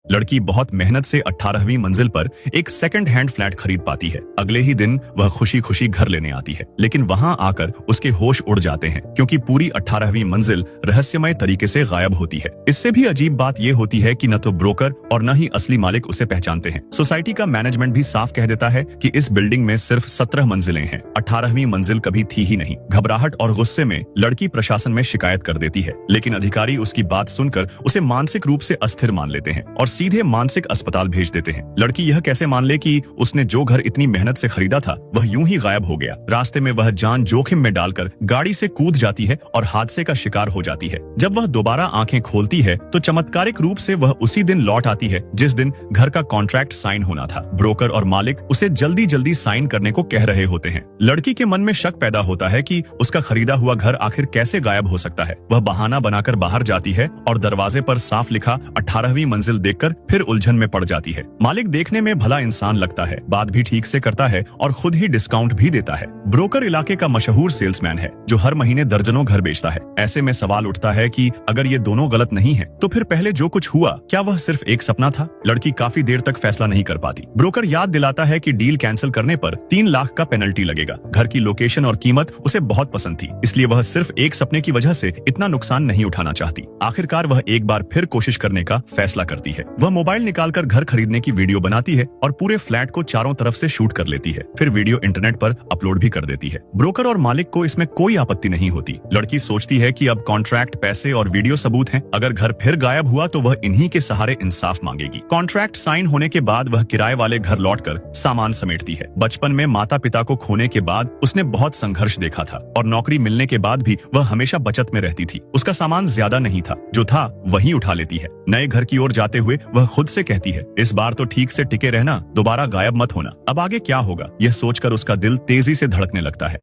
लड़की बहुत मेहनत से 18वीं मंजिल पर एक सेकंड हैंड फ्लैट खरीद पाती है। अगले ही दिन वह खुशी खुशी घर लेने आती है, लेकिन वहां आकर उसके होश उड़ जाते हैं क्योंकि पूरी 18वीं मंजिल रहस्यमय तरीके से गायब होती है। इससे भी अजीब बात यह होती है कि न तो ब्रोकर और न ही असली मालिक उसे पहचानते हैं। सोसाइटी का मैनेजमेंट भी साफ कह देता है कि इस बिल्डिंग में सिर्फ 17 मंजिलें हैं, 18वीं मंजिल कभी थी ही नहीं। घबराहट और गुस्से में लड़की प्रशासन में शिकायत कर देती है, लेकिन अधिकारी उसकी बात सुनकर उसे मानसिक रूप से अस्थिर मान लेते हैं और सीधे मानसिक अस्पताल भेज देते हैं। लड़की यह कैसे मान ले कि उसने जो घर इतनी मेहनत से खरीदा था वह यूं ही गायब हो गया। रास्ते में वह जान जोखिम में डालकर गाड़ी से कूद जाती है और हादसे का शिकार हो जाती है। जब वह दोबारा आंखें खोलती है तो चमत्कारिक रूप से वह उसी दिन लौट आती है जिस दिन घर का कॉन्ट्रैक्ट साइन होना था। ब्रोकर और मालिक उसे जल्दी जल्दी साइन करने को कह रहे होते हैं। लड़की के मन में शक पैदा होता है कि उसका खरीदा हुआ घर आखिर कैसे गायब हो सकता है। वह बहाना बनाकर बाहर जाती है और दरवाजे पर साफ लिखा 18वीं मंजिल देखकर फिर उलझन में पड़ जाती है। मालिक देखने में भला इंसान लगता है, बात भी ठीक से करता है और खुद ही डिस्काउंट भी देता है। ब्रोकर इलाके का मशहूर सेल्समैन है जो हर महीने दर्जनों घर बेचता है। ऐसे में सवाल उठता है कि अगर ये दोनों गलत नहीं है तो फिर पहले जो कुछ हुआ क्या वह सिर्फ एक सपना था। लड़की काफी देर तक फैसला नहीं कर पाती। ब्रोकर याद दिलाता है कि डील कैंसिल करने पर 3 लाख का पेनल्टी लगेगा। घर की लोकेशन और कीमत उसे बहुत पसंद थी, इसलिए वह सिर्फ एक सपने की वजह से इतना नुकसान नहीं उठाना चाहती। आखिरकार वह एक बार फिर कोशिश करने का फैसला करती है। वह मोबाइल निकालकर घर खरीदने की वीडियो बनाती है और पूरे फ्लैट को चारों तरफ से शूट कर लेती है। फिर वीडियो इंटरनेट पर अपलोड भी कर देती है। ब्रोकर और मालिक को इसमें कोई आपत्ति नहीं होती। लड़की सोचती है कि अब कॉन्ट्रैक्ट, पैसे और वीडियो सबूत हैं। अगर घर फिर गायब हुआ तो वह इन्हीं के सहारे इंसाफ मांगेगी। कॉन्ट्रैक्ट साइन होने के बाद वह किराए वाले घर लौटकर सामान समेटती है। बचपन में माता पिता को खोने के बाद उसने बहुत संघर्ष देखा था और नौकरी मिलने के बाद भी वह हमेशा बचत में रहती थी। उसका सामान ज्यादा नहीं था, जो था वही उठा लेती है। नए घर की ओर जाते हुए वह खुद से कहती है, इस बार तो ठीक से टिके रहना, दोबारा गायब मत होना। अब आगे क्या होगा यह सोचकर उसका दिल तेजी से धड़कने लगता है।